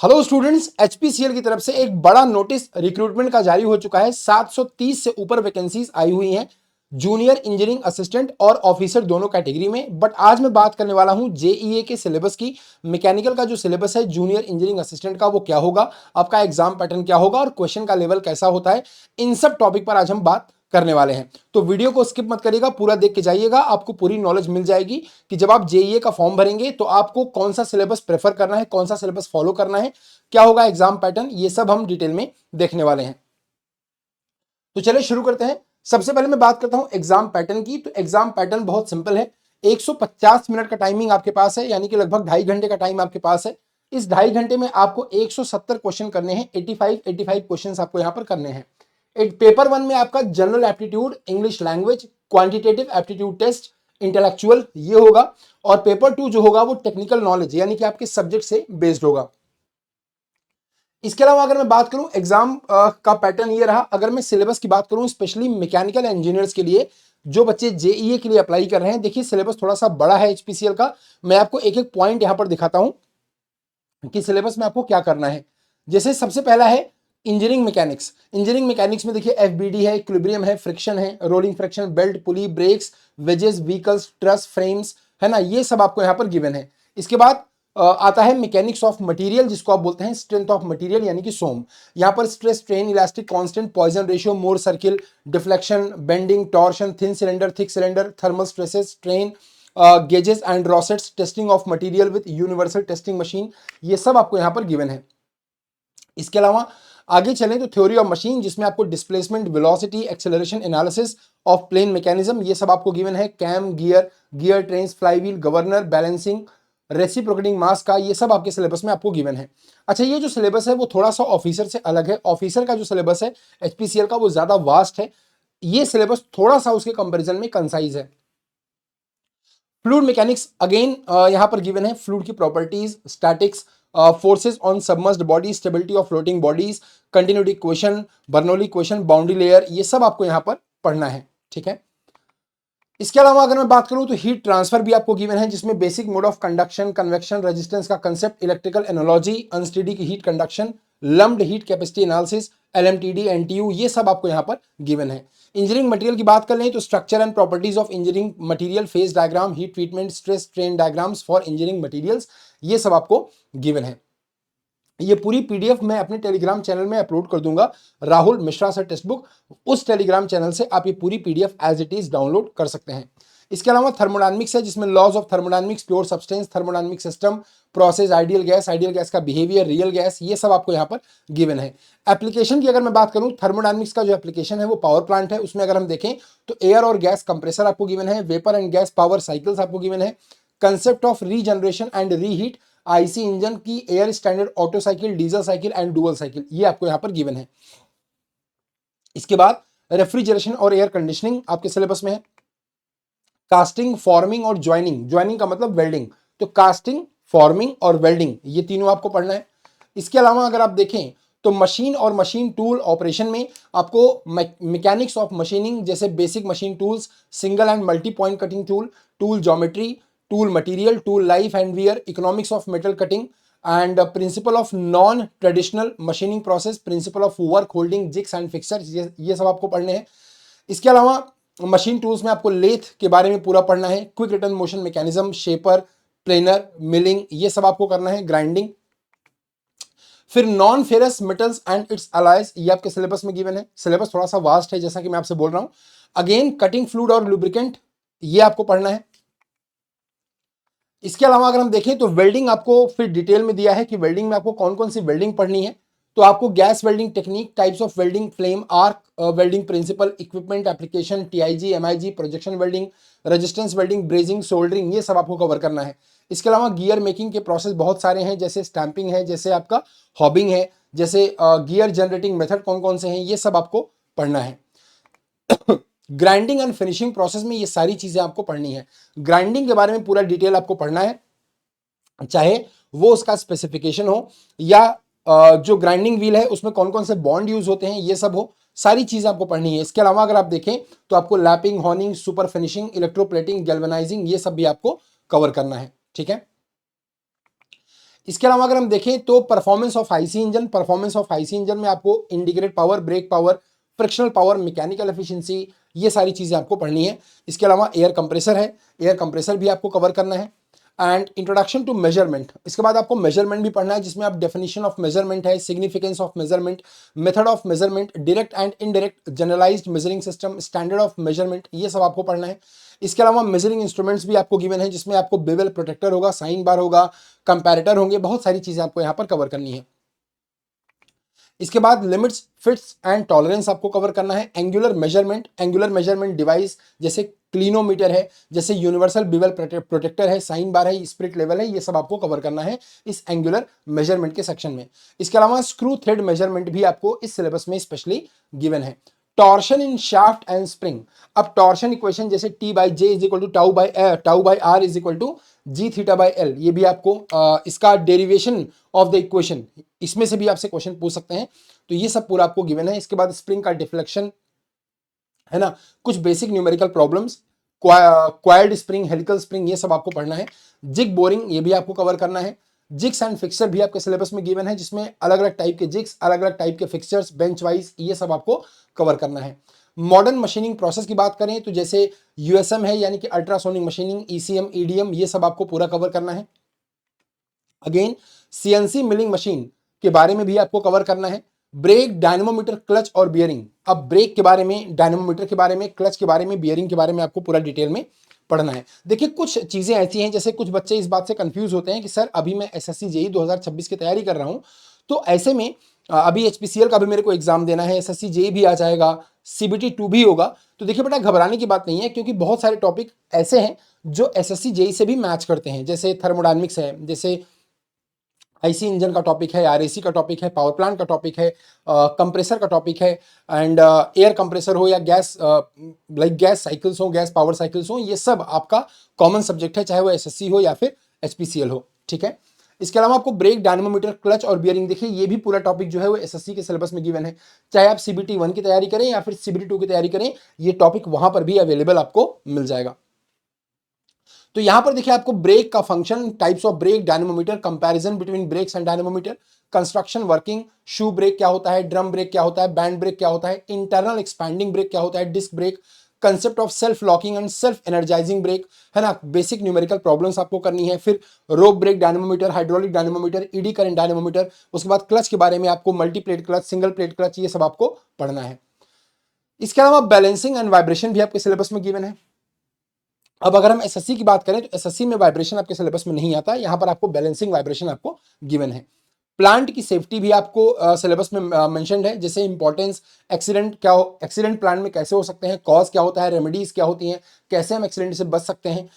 Hello students, HPCL की तरफ से एक बड़ा नोटिस रिक्रूटमेंट का जारी हो चुका है। 730 से ऊपर वैकेंसीज आई हुई हैं जूनियर इंजीनियरिंग असिस्टेंट और ऑफिसर दोनों कैटेगरी में। बट आज मैं बात करने वाला हूं जेईए के सिलेबस की। मैकेनिकल का जो सिलेबस है जूनियर इंजीनियरिंग असिस्टेंट का, वो क्या होगा, आपका एग्जाम पैटर्न क्या होगा और क्वेश्चन का लेवल कैसा होता है, इन सब टॉपिक पर आज हम बात करने वाले हैं। तो वीडियो को स्किप मत करिएगा, पूरा देख के जाइएगा, आपको पूरी नॉलेज मिल जाएगी कि जब आप जेईए का फॉर्म भरेंगे तो आपको कौन सा सिलेबस प्रेफर करना है, कौन सा सिलेबस फॉलो करना है, क्या होगा एग्जाम पैटर्न, ये सब हम डिटेल में देखने वाले हैं। तो चलिए शुरू करते हैं। सबसे पहले मैं बात करता हूं एग्जाम पैटर्न की। तो एग्जाम पैटर्न बहुत सिंपल है। 150 मिनट का टाइमिंग आपके पास है, यानी कि लगभग 2.5 घंटे का टाइम आपके पास है। इस 2.5 घंटे में आपको 170 क्वेश्चन करने हैं। 85 क्वेश्चन आपको यहां पर करने हैं। एक पेपर 1 में आपका general aptitude, English language, quantitative aptitude test, intellectual ये होगा। और पेपर 2 जो होगा वो टेक्निकल नॉलेज यानी कि आपके सब्जेक्ट से बेस्ड होगा। इसके अलावा अगर मैं बात करूं एग्जाम का पैटर्न ये रहा। अगर मैं सिलेबस की बात करूं स्पेशली मैकेनिकल इंजीनियर्स के लिए, जो बच्चे जेईए के लिए अप्लाई कर रहे हैं, देखिए सिलेबस थोड़ा सा बड़ा है एचपीसीएल का। मैं आपको एक एक पॉइंट यहां पर दिखाता हूं कि सिलेबस में आपको क्या करना है। जैसे सबसे पहला है इंजीनियरिंग मैकेनिक्स। इंजीनियरिंग मैकेनिक्स में देखिए एफबीडी है, इक्विलिब्रियम है, फ्रिक्शन है, rolling friction, belt, pulley, brakes, wedges, vehicles, truss, frames, है ना, ये सब आपको यहां पर गिवन है। इसके बाद आता है मैकेनिक्स ऑफ मटेरियल, जिसको आप बोलते हैं स्ट्रेंथ ऑफ मटेरियल यानी कि सोम। यहां पर stress, strain, elastic constant, Poisson ratio, Mohr circle, deflection, bending, torsion, thin cylinder, thick cylinder, thermal stresses, strain, gauges and rosettes, testing of material with universal testing machine, ये सब आपको यहां पर गिवन है। इसके अलावा आगे चलें तो थ्योरी ऑफ मशीन, जिसमें आपको displacement, velocity, acceleration, analysis of plane mechanism, ये सब आपको गिवन है। Cam, gear, gear trains, flywheel, governor, balancing, reciprocating mass का, ये सब आपके सिलेबस में आपको गिवन है। अच्छा, ये जो सिलेबस है वो थोड़ा सा ऑफिसर से अलग है। ऑफिसर का जो सिलेबस है एचपीसीएल का वो ज्यादा वास्ट है। ये सिलेबस थोड़ा सा उसके कंपैरिजन में कंसाइज है। फ्लूइड मैकेनिक्स अगेन यहां पर गिवन है। फ्लूइड की properties, statics, forces on submerged body, stability of floating bodies, continuity equation, Bernoulli equation, boundary layer, ये सब आपको यहां पर पढ़ना है। ठीक है। इसके अलावा अगर मैं बात करूं तो हीट ट्रांसफर भी आपको गिवन है, जिसमें basic mode of conduction, convection, resistance का कंसेप्ट, इलेक्ट्रिकल एनालॉजी, अनस्टेडी की heat conduction, lumped heat capacity analysis, LMTD, NTU, ये सब आपको यहां पर गिवन है। इंजीनियरिंग मटेरियल की बात कर लें तो structure and properties of engineering material, phase diagram, heat treatment, stress strain diagrams for engineering materials, ये सब आपको गिवन है। ये पूरी पीडीएफ मैं अपने टेलीग्राम चैनल में अपलोड कर दूंगा, Rahul Mishra sir textbook. उस टेलीग्राम चैनल से आप ये पूरी PDF as it is download कर सकते हैं। इसके अलावा थर्मोडायनामिक्स है, जिसमें laws of thermodynamics, pure substance, thermodynamic system, process, ideal gas का बिहेवियर, रियल गैस, ये सब आपको यहाँ पर गिवन है। एप्लीकेशन की अगर मैं बात करूं, थर्मोडायनामिक्स का जो एप्लीकेशन है वो पावर प्लांट है। उसमें अगर हम देखें तो एयर और गैस कंप्रेसर आपको गिवन है, vapour and gas power cycles आपको गिवन है, concept of regeneration and reheat, IC engine की air standard Otto cycle, diesel cycle and dual cycle, ये आपको यहां पर गिवन है। इसके बाद रेफ्रिजरेशन और एयर कंडीशनिंग आपके सिलेबस में है। कास्टिंग, फॉर्मिंग और ज्वाइनिंग, ज्वाइनिंग का मतलब वेल्डिंग, तो कास्टिंग, फॉर्मिंग और वेल्डिंग, ये तीनों आपको पढ़ना है। इसके अलावा अगर आप देखें तो मशीन और मशीन टूल ऑपरेशन में आपको मैकेनिक्स ऑफ मशीनिंग, जैसे basic machine tools, single and multi point cutting tool, tool geometry, tool material, tool life and wear, economics of metal cutting and principle of non traditional machining process, principle of work holding jigs and fixers, ये सब आपको पढ़ने हैं। इसके अलावा machine tools में आपको lathe के बारे में पूरा पढ़ना है, quick return motion mechanism, shaper, planar, milling, ये सब आपको करना है, ग्राइंडिंग। फिर non ferrous metals and it's alloys, ये आपके सिलेबस में गिवन है। सिलेबस थोड़ा सा वास्ट है जैसा कि मैं आपसे बोल रहा हूं। अगेन कटिंग फ्लूइड और लुब्रिकेंट, ये आपको पढ़ना है। इसके अलावा अगर हम देखें तो वेल्डिंग आपको फिर डिटेल में दिया है कि वेल्डिंग में आपको कौन कौन सी वेल्डिंग पढ़नी है। तो आपको gas welding technique, types of welding, flame arc welding principle, equipment application, TIG, MIG, projection welding, resistance welding, brazing, soldering, ये सब आपको कवर करना है। इसके अलावा गियर मेकिंग के प्रोसेस बहुत सारे हैं, जैसे स्टैंपिंग है, जैसे आपका हॉबिंग है, जैसे गियर जनरेटिंग मेथड कौन कौन से हैं, ये सब आपको पढ़ना है। ग्राइंडिंग एंड फिनिशिंग प्रोसेस में ये सारी चीजें आपको पढ़नी है। ग्राइंडिंग के बारे में पूरा डिटेल आपको पढ़ना है, चाहे वो उसका स्पेसिफिकेशन हो या जो ग्राइंडिंग व्हील है उसमें कौन कौन से बॉन्ड यूज होते हैं, ये सब हो, सारी चीजें आपको पढ़नी है। इसके अलावा अगर आप देखें तो आपको lapping, horning, super finishing, electroplating, galvanising, ये सब भी आपको कवर करना है। ठीक है। इसके अलावा अगर हम देखें तो performance of IC engine, performance of IC engine में आपको indicated power, brake power, frictional power, mechanical efficiency, ये सारी चीजें आपको पढ़नी है। इसके अलावा एयर कंप्रेसर है, एयर कंप्रेसर भी आपको कवर करना है। एंड इंट्रोडक्शन टू मेजरमेंट, इसके बाद आपको मेजरमेंट भी पढ़ना है, जिसमें आप डेफिनेशन ऑफ मेजरमेंट है, significance of measurement, method of measurement, direct and indirect generalised measuring system, standard of measurement, ये सब आपको पढ़ना है। इसके अलावा मेजरिंग इंस्ट्रूमेंट्स भी आपको गिवन है, जिसमें आपको बेवल प्रोटेक्टर होगा, साइन बार होगा, कंपैरेटर होंगे, बहुत सारी चीजें आपको यहाँ पर कवर करनी है। इसके बाद लिमिट्स, फिट्स एंड टॉलरेंस आपको कवर करना है। Angular measurement, angular measurement device जैसे क्लिनोमीटर है, जैसे यूनिवर्सल बिवल प्रोटेक्टर है, साइन बार है, स्पिरिट लेवल है, ये सब आपको कवर करना है इस एंगुलर मेजरमेंट के सेक्शन में। इसके अलावा स्क्रू थ्रेड मेजरमेंट भी आपको इस सिलेबस में स्पेशली गिवन है। Torsion in shaft and spring, अब टॉर्शन इक्वेशन जैसे T by J is equal to tau by R is equal to G theta by L, ये भी आपको इसका डेरिवेशन ऑफ द इक्वेशन, इसमें से भी आपसे क्वेश्चन पूछ सकते हैं, तो ये सब पूरा आपको गिवन है। इसके बाद स्प्रिंग का डिफ्लेक्शन है ना, कुछ basic numerical problems, coiled spring, helical spring, ये सब आपको पढ़ना है। जिग बोरिंग, ये भी आपको कवर करना है। जिग्स एंड फिक्सर भी आपके सिलेबस में गिवन है, जिसमें अलग अलग टाइप के जिग्स, अलग अलग टाइप के फिक्सर्स, बेंच वाइज, ये सब आपको कवर करना है। मॉडर्न मशीनिंग प्रोसेस की बात करें तो जैसे यूएसएम है, यानी कि अल्ट्रासोनिक मशीनिंग, ईसीएम, ईडीएम, ये सब आपको पूरा कवर करना है। अगेन सीएनसी मिलिंग मशीन के बारे में भी आपको कवर करना है। ब्रेक, डायनेमोमीटर, क्लच और बियरिंग, अब ब्रेक के बारे में, डायनेमोमीटर के बारे में, क्लच के बारे में, बियरिंग के बारे में आपको पूरा डिटेल में पढ़ना है। देखिए कुछ चीजें ऐसी हैं, जैसे कुछ बच्चे इस बात से कंफ्यूज होते हैं कि सर अभी मैं एसएससी जेईई 2026 की तैयारी कर रहा हूं, तो ऐसे में अभी एचपीसीएल का भी मेरे को एग्जाम देना है, एसएससी जेईई भी आ जाएगा, सीबीटी 2 भी होगा, तो देखिए बेटा घबराने की बात नहीं है, क्योंकि बहुत सारे टॉपिक ऐसे हैं जो एसएससी जेईई से भी मैच करते हैं, जैसे थर्मोडायनेमिक्स है, जैसे आईसी इंजन का टॉपिक है, आरएसी का टॉपिक है, पावर प्लांट का टॉपिक है, कंप्रेसर का टॉपिक है, एंड एयर कंप्रेसर हो या गैस लाइक गैस साइकिल्स हो, गैस पावर साइकिल्स हो, ये सब आपका कॉमन सब्जेक्ट है, चाहे वो एसएससी हो या फिर एचपीसीएल हो, ठीक है। इसके अलावा आपको ब्रेक, डायनेमोमीटर, क्लच और बियरिंग, देखिए ये भी पूरा टॉपिक जो है वो एसएससी के सिलेबस में गिवन है, चाहे आप सीबीटी 1 की तैयारी करें या फिर सीबीटी 2 की तैयारी करें, ये टॉपिक वहां पर भी अवेलेबल आपको मिल जाएगा। तो यहां पर देखिए आपको ब्रेक का function, types of brake, dynamometer, comparison between brakes and dynamometer, construction, working, shoe brake क्या होता है, ड्रम ब्रेक क्या होता है, बैंड ब्रेक क्या होता है, इंटरनल एक्सपैंडिंग ब्रेक क्या होता है, disc brake, concept of self locking and self energising brake, है ना, बेसिक न्यूमेरिकल प्रॉब्लम्स आपको करनी है। फिर rope brake dynamometer, hydraulic dynamometer, eddy current dynamometer, उसके बाद क्लच के बारे में आपको multi plate clutch, single plate clutch, ये सब आपको पढ़ना है। इसके अलावा बैलेंसिंग एंड वाइब्रेशन भी आपके सिलेबस में गिवन है। अब अगर हम एसएससी की बात करें तो एसएससी में वाइब्रेशन आपके सिलेबस में नहीं आता, यहां पर आपको बैलेंसिंग वाइब्रेशन आपको गिवन है। प्लांट की सेफ्टी भी आपको सिलेबस में मेंशन्ड है, जैसे इंपॉर्टेंस, एक्सीडेंट क्या हो, एक्सीडेंट प्लांट में कैसे हो सकते हैं, कॉज क्या होता है, रेमेडीज क्या होती हैं, कैसे हम एक्सीडेंट से बच सकते हैं,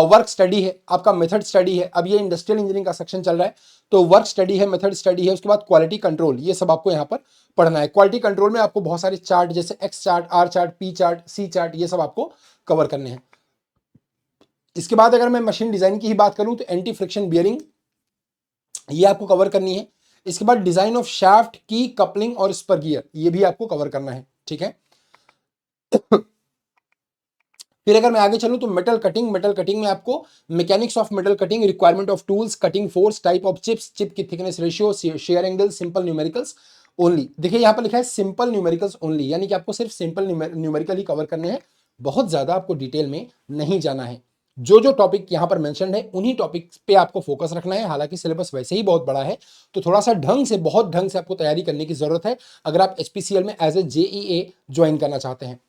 वर्क स्टडी है, आपका मेथड स्टडी है, अब ये इंडस्ट्रियल इंजीनियरिंग का सेक्शन चल रहा है, तो वर्क स्टडी है, मेथड स्टडी है, उसके बाद क्वालिटी कंट्रोल, ये सब आपको यहाँ पर पढ़ना है। क्वालिटी कंट्रोल में आपको बहुत सारे चार्ट, जैसे X chart, R chart, P chart, C chart, ये सब आपको कवर करने हैं। इसके बाद अगर मैं मशीन डिजाइन की ही बात करूं तो एंटी फ्रिक्शन बियरिंग, ये आपको कवर करनी है। इसके बाद डिजाइन ऑफ शाफ्ट की, कपलिंग और स्पर गियर, ये भी आपको कवर करना है, ठीक है। फिर अगर मैं आगे चलूं तो मेटल कटिंग, मेटल कटिंग में आपको mechanics of metal cutting, requirement of tools, cutting force, type of chips, chip की thickness ratio, shear angle, simple numericals only, देखिए यहां पर लिखा है सिंपल न्यूमेरिकल्स ओनली, यानी कि आपको सिर्फ सिंपल न्यूमेरिकल ही कवर करने हैं, बहुत ज्यादा आपको डिटेल में नहीं जाना है। जो जो टॉपिक यहां पर मेंशन है उन्हीं टॉपिक पे आपको फोकस रखना है, हालांकि सिलेबस वैसे ही बहुत बड़ा है, तो थोड़ा सा ढंग से, बहुत ढंग से आपको तैयारी करने की जरूरत है अगर आप एचपीसीएल में एज ए जेईए ज्वाइन करना चाहते हैं।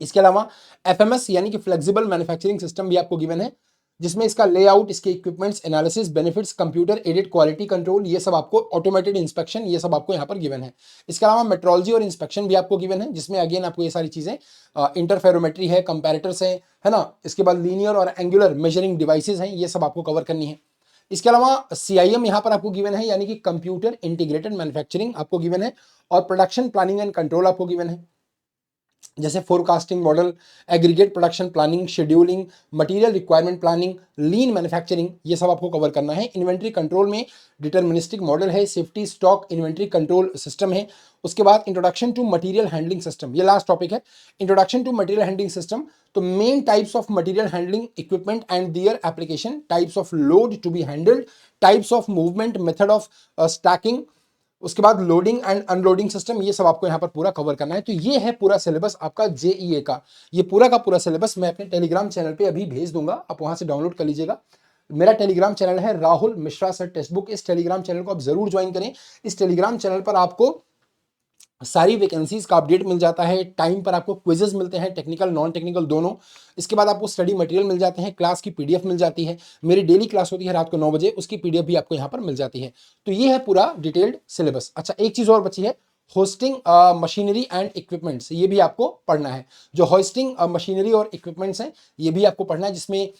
इसके अलावा एफएमएस यानी कि फ्लेक्सिबल मैन्युफैक्चरिंग सिस्टम भी आपको गिवन है, जिसमें इसका लेआउट, इसके equipments, analysis, benefits, computer aided quality control, ये सब आपको, ऑटोमेटेड इंस्पेक्शन, ये सब आपको यहाँ पर गिवन है। इसके अलावा मेट्रोलॉजी और इंस्पेक्शन भी आपको गिवन है, जिसमें अगेन आपको ये सारी चीजें, इंटरफेरोमेट्री है, कंपैरेटर्स है ना, इसके बाद लीनियर और एंगुलर मेजरिंग डिवाइसेज हैं, ये सब आपको कवर करनी है। इसके अलावा सीआईएम यहाँ पर आपको गिवन है, यानी कि कंप्यूटर इंटीग्रेटेड मैन्युफैक्चरिंग आपको गिवन है, और प्रोडक्शन प्लानिंग एंड कंट्रोल आपको गिवन है। जैसे forecasting model, aggregate production planning, scheduling, material requirement planning, lean manufacturing, ये सब आपको कवर करना है। इन्वेंट्री कंट्रोल में डिटर्मिनिस्टिक मॉडल है, safety stock inventory control system है। उसके बाद introduction to material handling system, ये लास्ट टॉपिक है। Introduction to material handling system, तो main types of material handling equipment and their application, types of load to be handled, types of movement, method of stacking, उसके बाद loading and unloading system, ये सब आपको यहाँ पर पूरा कवर करना है। तो ये है पूरा सिलेबस आपका जेईए का। ये पूरा का पूरा सिलेबस मैं अपने टेलीग्राम चैनल पे अभी भेज दूंगा, आप वहां से डाउनलोड कर लीजिएगा। मेरा टेलीग्राम चैनल है Rahul Mishra sir text book. इस टेलीग्राम चैनल को आप जरूर ज्वाइन करें। इस टेलीग्राम चैनल पर आपको सारी वैकेंसीज का अपडेट मिल जाता है, टाइम पर आपको क्विजेस मिलते हैं, टेक्निकल नॉन टेक्निकल दोनों। इसके बाद आपको स्टडी मटेरियल मिल जाते हैं, क्लास की पीडीएफ मिल जाती है, मेरी डेली क्लास होती है रात को 9 बजे, उसकी पीडीएफ भी आपको यहाँ पर मिल जाती है। तो ये है पूरा डिटेल्ड सिलेबस। अच्छा, एक चीज और बची है, होस्टिंग मशीनरी एंड इक्विपमेंट्स, ये भी आपको पढ़ना है। जो होस्टिंग मशीनरी और इक्विपमेंट्स हैं ये भी आपको पढ़ना है, जिसमें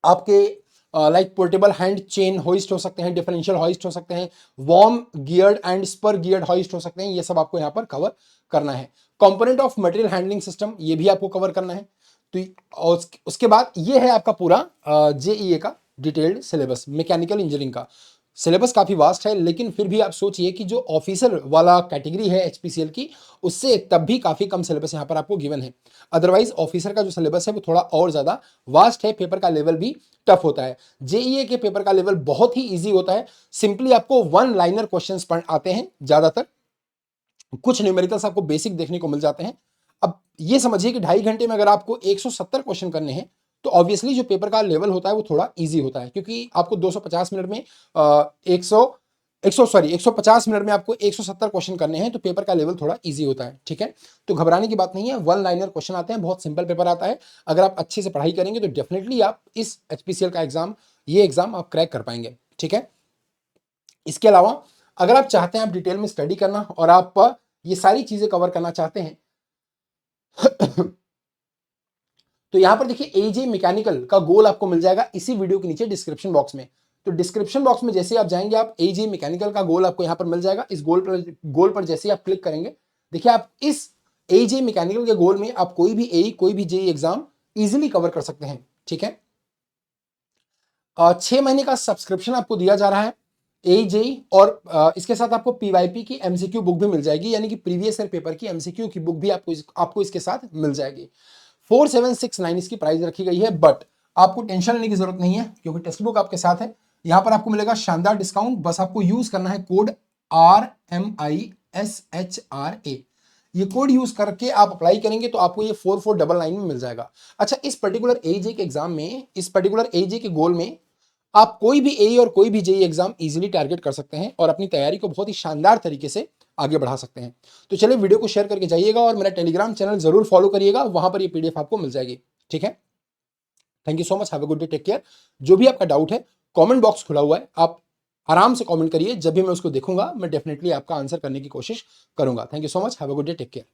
आपके like portable hand chain hoist हो सकते हैं, डिफरेंशियल होइस्ट हो सकते हैं, worm geared and spur geared hoist हो सकते हैं, ये सब आपको यहाँ पर कवर करना है। Component of material handling system, ये भी आपको कवर करना है। तो उसके बाद ये है आपका पूरा जेईए का डिटेल्ड सिलेबस। मैकेनिकल इंजीनियरिंग का सिलेबस काफी वास्ट है, लेकिन फिर भी आप सोचिए कि जो ऑफिसर वाला कैटेगरी है एचपीसीएल की, उससे तब भी काफी कम सिलेबस यहाँ पर आपको गिवन है। अदरवाइज ऑफिसर का जो सिलेबस है वो थोड़ा और ज्यादा वास्ट है, पेपर का लेवल भी टफ होता है। जेईए के पेपर का लेवल बहुत ही इजी होता है, सिंपली आपको वन लाइनर क्वेश्चंस आते हैं ज्यादातर, कुछ न्यूमेरिकल्स आपको बेसिक देखने को मिल जाते हैं। अब ये समझिए कि 2.5 घंटे में अगर आपको 170 क्वेश्चन करने हैं तो ऑब्वियसली जो पेपर का लेवल होता है वो थोड़ा इजी होता है, क्योंकि आपको 250 मिनट में 150 मिनट में आपको 170 क्वेश्चन करने हैं, तो पेपर का लेवल थोड़ा इजी होता है। ठीक है, तो घबराने की बात नहीं है, वन लाइनर क्वेश्चन आते हैं, बहुत सिंपल पेपर आता है। अगर आप अच्छे से पढ़ाई करेंगे तो डेफिनेटली आप इस एचपीसीएल का एग्जाम, ये एग्जाम आप क्रैक कर पाएंगे। ठीक है, इसके अलावा अगर आप चाहते हैं आप डिटेल में स्टडी करना और आप ये सारी चीजें कवर करना चाहते हैं तो यहां पर देखिए एजे मैकेनिकल का गोल आपको मिल जाएगा इसी वीडियो के नीचे डिस्क्रिप्शन बॉक्स में। तो डिस्क्रिप्शन बॉक्स में जैसे आप जाएंगे, आप एजे मैकेनिकल का गोल आपको यहां पर मिल जाएगा। इस गोल पर जैसे आप क्लिक करेंगे, देखिए आप इस एजे मैकेनिकल के गोल में आप कोई भी एई कोई भी जेई एग्जाम इजीली कवर कर सकते हैं। ठीक है, 6 महीने का सब्सक्रिप्शन आपको दिया जा रहा है एजेई, और इसके साथ आपको पीवाईपी की एमसीक्यू बुक भी मिल जाएगी, यानी कि प्रीवियस ईयर पेपर की एमसीक्यू की बुक भी आपको इसके साथ मिल जाएगी। 4769 इसकी प्राइस रखी गई है, बट आपको टेंशन लेने की जरूरत नहीं है क्योंकि टेक्स्ट बुक आपके साथ है। यहां पर आपको मिलेगा शानदार डिस्काउंट, बस आपको यूज करना है कोड RMISHRA। ये कोड यूज करके आप अप्लाई करेंगे तो आपको ये 4499 में मिल जाएगा। अच्छा, इस पर्टिकुलर एजे के एग्जाम में, इस पर्टिकुलर एजे के गोल में आप कोई भी एई और कोई भी जेई एग्जाम इजीली टारगेट कर सकते हैं और अपनी तैयारी को बहुत ही शानदार तरीके से आगे बढ़ा सकते हैं। तो चलिए वीडियो को शेयर करके जाइएगा और मेरा टेलीग्राम चैनल जरूर फॉलो करिएगा, वहां पर ये पीडीएफ आपको मिल जाएगी। ठीक है, thank you so much, have a good day, take care. जो भी आपका डाउट है, कमेंट बॉक्स खुला हुआ है, आप आराम से कमेंट करिए, जब भी मैं उसको देखूंगा मैं डेफिनेटली आपका आंसर करने की कोशिश करूंगा। Thank you so much, have a good day, take care.